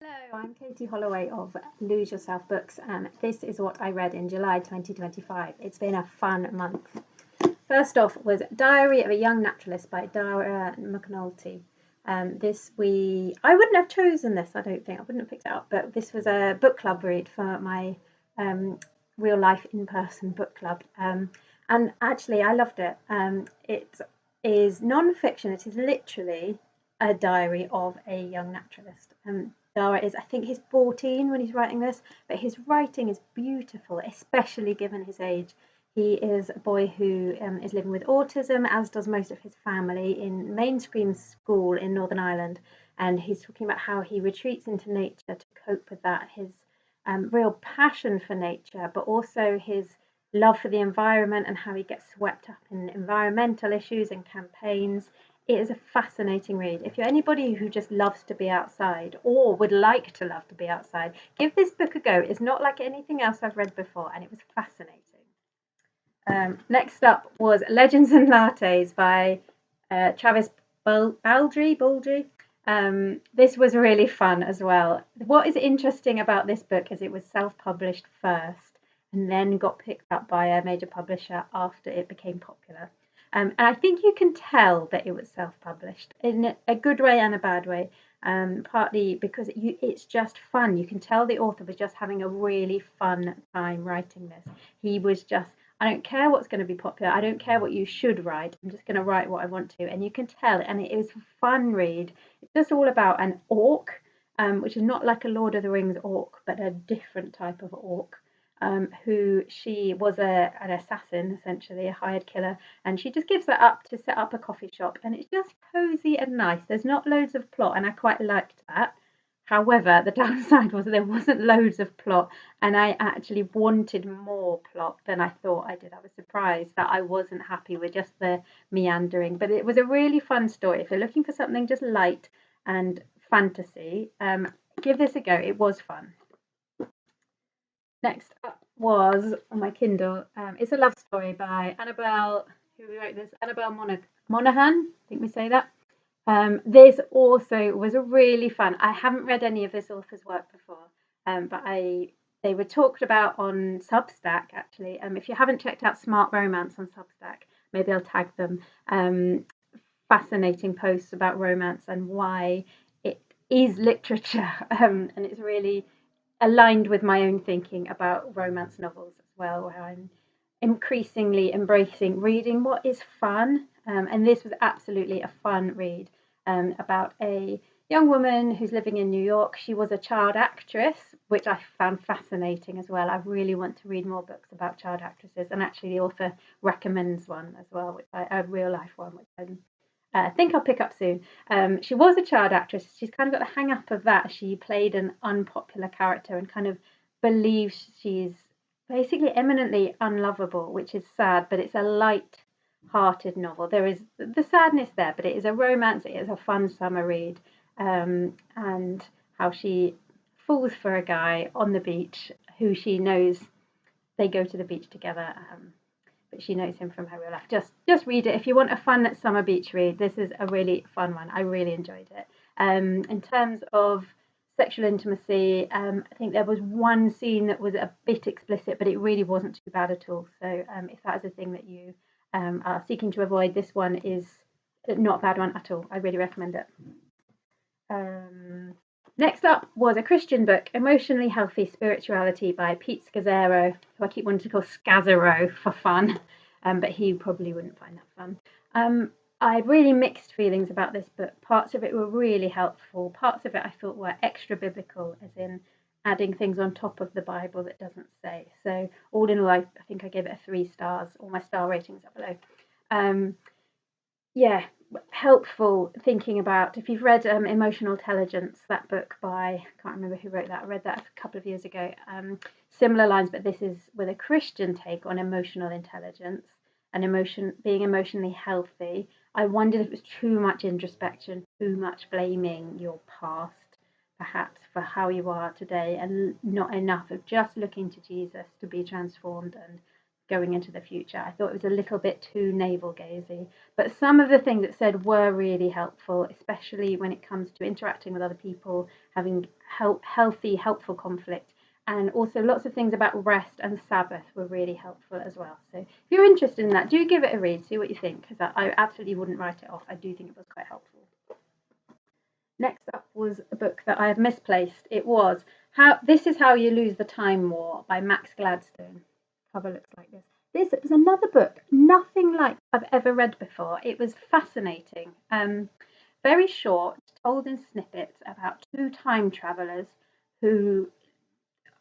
Hello, I'm Katie Holloway of Lose Yourself Books, and this is what I read in July 2025. It's been a fun month. First off was Diary of a Young Naturalist by Dara McNulty. I wouldn't have chosen this, I don't think. I wouldn't have picked it up, but this was a book club read for my real life in-person book club. And actually, I loved it. It is non-fiction. It is literally a diary of a young naturalist. Dara is, I think he's 14 when he's writing this, but his writing is beautiful, especially given his age. He is a boy who is living with autism, as does most of his family, in mainstream school in Northern Ireland. And he's talking about how he retreats into nature to cope with that, his real passion for nature, but also his love for the environment and how he gets swept up in environmental issues and campaigns. It is a fascinating read. If you're anybody who just loves to be outside or would like to love to be outside, give this book a go. It's not like anything else I've read before, and it was fascinating. Next up was Legends and Lattes by Travis Baldry. This was really fun as well. What is interesting about this book is it was self-published first and then got picked up by a major publisher after it became popular. And I think you can tell that it was self-published in a good way and a bad way, partly because it's just fun. You can tell the author was just having a really fun time writing this. He was just, I don't care what's going to be popular. I don't care what you should write. I'm just going to write what I want to. And you can tell, and it is a fun read. It's just all about an orc, which is not like a Lord of the Rings orc, but a different type of orc. Who she was an assassin, essentially, a hired killer, and she just gives that up to set up a coffee shop, and it's just cozy and nice. There's not loads of plot, and I quite liked that. However, the downside was there wasn't loads of plot, and I actually wanted more plot than I thought I did. I was surprised that I wasn't happy with just the meandering, but it was a really fun story. If you're looking for something just light and fantasy, give this a go. It was fun. Next up was on my Kindle. It's a love story by Annabelle. Who wrote this? Annabelle Monaghan. I think we say that. This also was a really fun. I haven't read any of this author's work before, but they were talked about on Substack actually. If you haven't checked out Smart Romance on Substack, maybe I'll tag them. Fascinating posts about romance and why it is literature, and it's really aligned with my own thinking about romance novels as well, where I'm increasingly embracing reading what is fun. And this was absolutely a fun read about a young woman who's living in New York. She was a child actress, which I found fascinating as well. I really want to read more books about child actresses, and actually the author recommends one as well, a real life one, which I think I'll pick up soon. She was a child actress. She's kind of got the hang up of that. She played an unpopular character and kind of believes she's basically eminently unlovable, which is sad, but it's a light-hearted novel. There is the sadness there, but it is a romance. It is a fun summer read, and how she falls for a guy on the beach who she knows they go to the beach together. But she knows him from her real life. Just read it if you want a fun summer beach read. This is a really fun one. I really enjoyed it. In terms of sexual intimacy, I think there was one scene that was a bit explicit, but it really wasn't too bad at all. So if that is a thing that you are seeking to avoid, this one is not a bad one at all. I really recommend it. Next up was a Christian book, Emotionally Healthy Spirituality by Pete Scazzero, who I keep wanting to call Scazzero for fun, but he probably wouldn't find that fun. I had really mixed feelings about this book. Parts of it were really helpful. Parts of it I thought were extra biblical, as in adding things on top of the Bible that doesn't say. So all in all, I think I gave it a 3 stars. All my star ratings are below. Yeah, helpful thinking about, if you've read Emotional Intelligence, that book by, I can't remember who wrote that, I read that a couple of years ago, similar lines, but this is with a Christian take on emotional intelligence and being emotionally healthy. I wondered if it was too much introspection, too much blaming your past perhaps for how you are today, and not enough of just looking to Jesus to be transformed and going into the future. I thought it was a little bit too navel gazing, but some of the things it said were really helpful, especially when it comes to interacting with other people, having healthy, helpful conflict. And also lots of things about rest and Sabbath were really helpful as well. So if you're interested in that, do give it a read, see what you think, because I absolutely wouldn't write it off. I do think it was quite helpful. Next up was a book that I have misplaced. It was This Is How You Lose the Time War by Max Gladstone. Cover looks like this. This was another book, nothing like I've ever read before. It was fascinating. Very short, told in snippets about two time travelers who,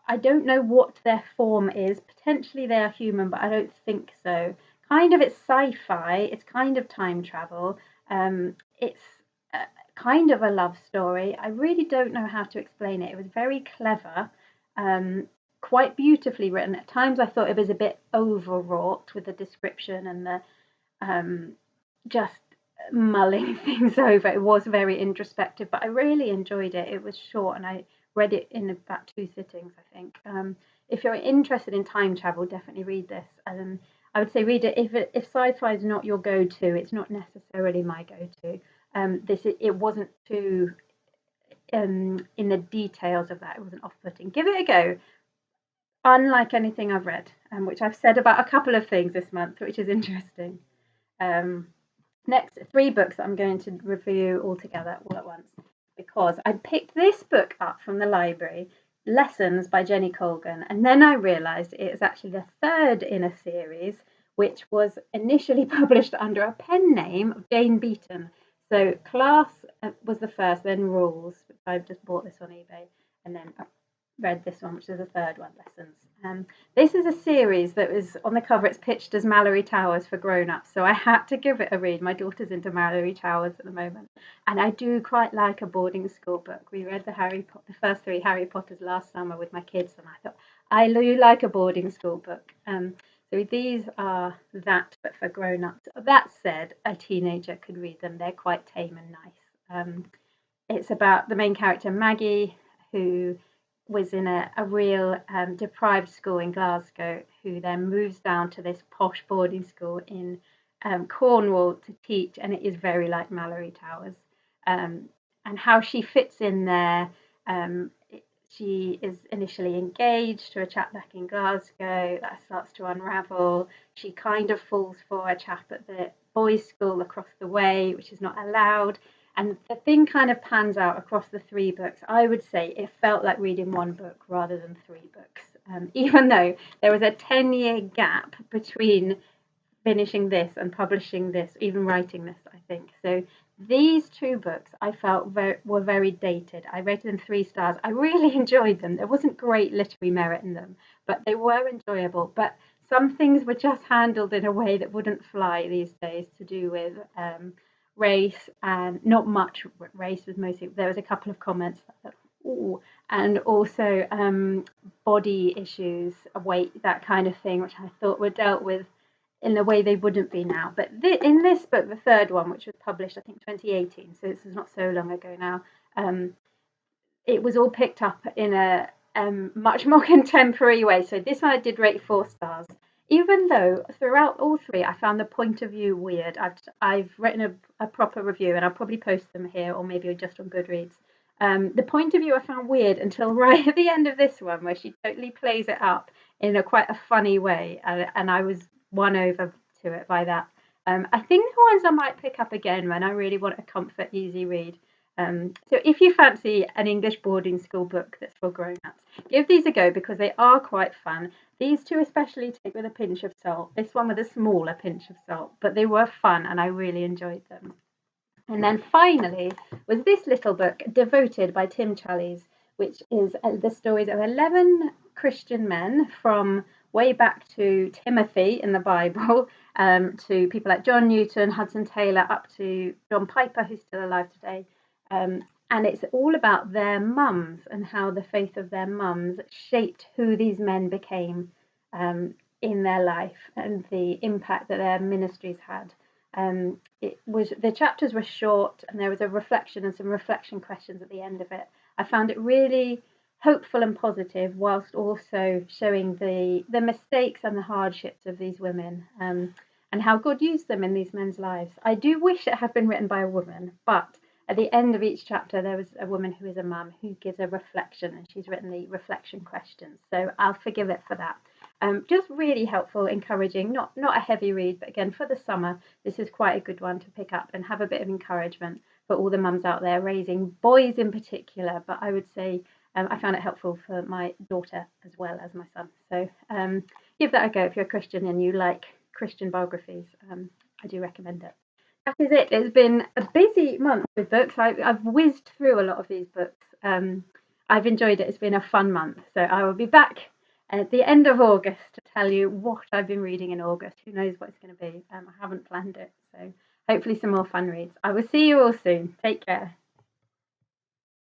I don't know what their form is. Potentially they are human, but I don't think so. Kind of, it's sci-fi. It's kind of time travel. It's kind of a love story. I really don't know how to explain it. It was very clever, quite beautifully written. At times I thought it was a bit overwrought with the description and the just mulling things over. It was very introspective, but I really enjoyed it. It was short and I read it in about 2 sittings, I think. If you're interested in time travel, definitely read this. I would say read it if sci-fi is not your go-to. It's not necessarily my go-to. It wasn't too in the details of that. It wasn't off-putting. Give it a go. Unlike anything I've read, which I've said about a couple of things this month, which is interesting. Next, 3 books that I'm going to review all together all at once, because I picked this book up from the library, Lessons by Jenny Colgan, and then I realised it is actually the 3rd in a series, which was initially published under a pen name of Jane Beaton. So Class was the first, then Rules, which I've just bought this on eBay, and then read this one, which is the 3rd one, Lessons. This is a series that was on the cover. It's pitched as Malory Towers for grown-ups, so I had to give it a read. My daughter's into Malory Towers at the moment, and I do quite like a boarding school book. We read the first 3 Harry Potters last summer with my kids, and I thought I do like a boarding school book. So these are that, but for grown-ups. That said, a teenager could read them. They're quite tame and nice. It's about the main character Maggie, who was in a real deprived school in Glasgow, who then moves down to this posh boarding school in Cornwall to teach, and it is very like Malory Towers. And how she fits in there. She is initially engaged to a chap back in Glasgow. That starts to unravel. She kind of falls for a chap at the boys' school across the way, which is not allowed. And the thing kind of pans out across the 3 books. I would say it felt like reading 1 book rather than 3 books, even though there was a 10-year gap between finishing this and publishing this, even writing this, I think. So these 2 books I felt were very dated. I rated them 3 stars. I really enjoyed them. There wasn't great literary merit in them, but they were enjoyable. But some things were just handled in a way that wouldn't fly these days, to do with race, and not much race. Was mostly, there was a couple of comments that, ooh, and also body issues, weight, that kind of thing, which I thought were dealt with in a way they wouldn't be now. But in this book, the 3rd one, which was published I think 2018, so this is not so long ago now, it was all picked up in a much more contemporary way. So this one I did rate 4 stars, even though throughout all 3 I found the point of view weird. I've written a proper review, and I'll probably post them here, or maybe just on Goodreads. The point of view I found weird until right at the end of this one, where she totally plays it up in quite a funny way, and I was won over to it by that. I think the ones I might pick up again when I really want a comfort, easy read. So if you fancy an English boarding school book that's for grown-ups, give these a go, because they are quite fun. These 2 especially take with a pinch of salt. This one with a smaller pinch of salt, but they were fun and I really enjoyed them. And then finally was this little book, Devoted by Tim Challies, which is the stories of 11 Christian men, from way back to Timothy in the Bible, to people like John Newton, Hudson Taylor, up to John Piper, who's still alive today. And it's all about their mums and how the faith of their mums shaped who these men became in their life, and the impact that their ministries had. The chapters were short, and there was a reflection and some reflection questions at the end of it. I found it really hopeful and positive, whilst also showing the mistakes and the hardships of these women, and how God used them in these men's lives. I do wish it had been written by a woman, but at the end of each chapter, there was a woman who is a mum who gives a reflection, and she's written the reflection questions. So I'll forgive it for that. Just really helpful, encouraging, not a heavy read, but again, for the summer, this is quite a good one to pick up and have a bit of encouragement for all the mums out there raising boys in particular. But I would say I found it helpful for my daughter as well as my son. So give that a go if you're a Christian and you like Christian biographies. I do recommend it. That is it. It's been a busy month with books. I've whizzed through a lot of these books. I've enjoyed it. It's been a fun month. So I will be back at the end of August to tell you what I've been reading in August. Who knows what it's going to be? I haven't planned it. So hopefully some more fun reads. I will see you all soon. Take care.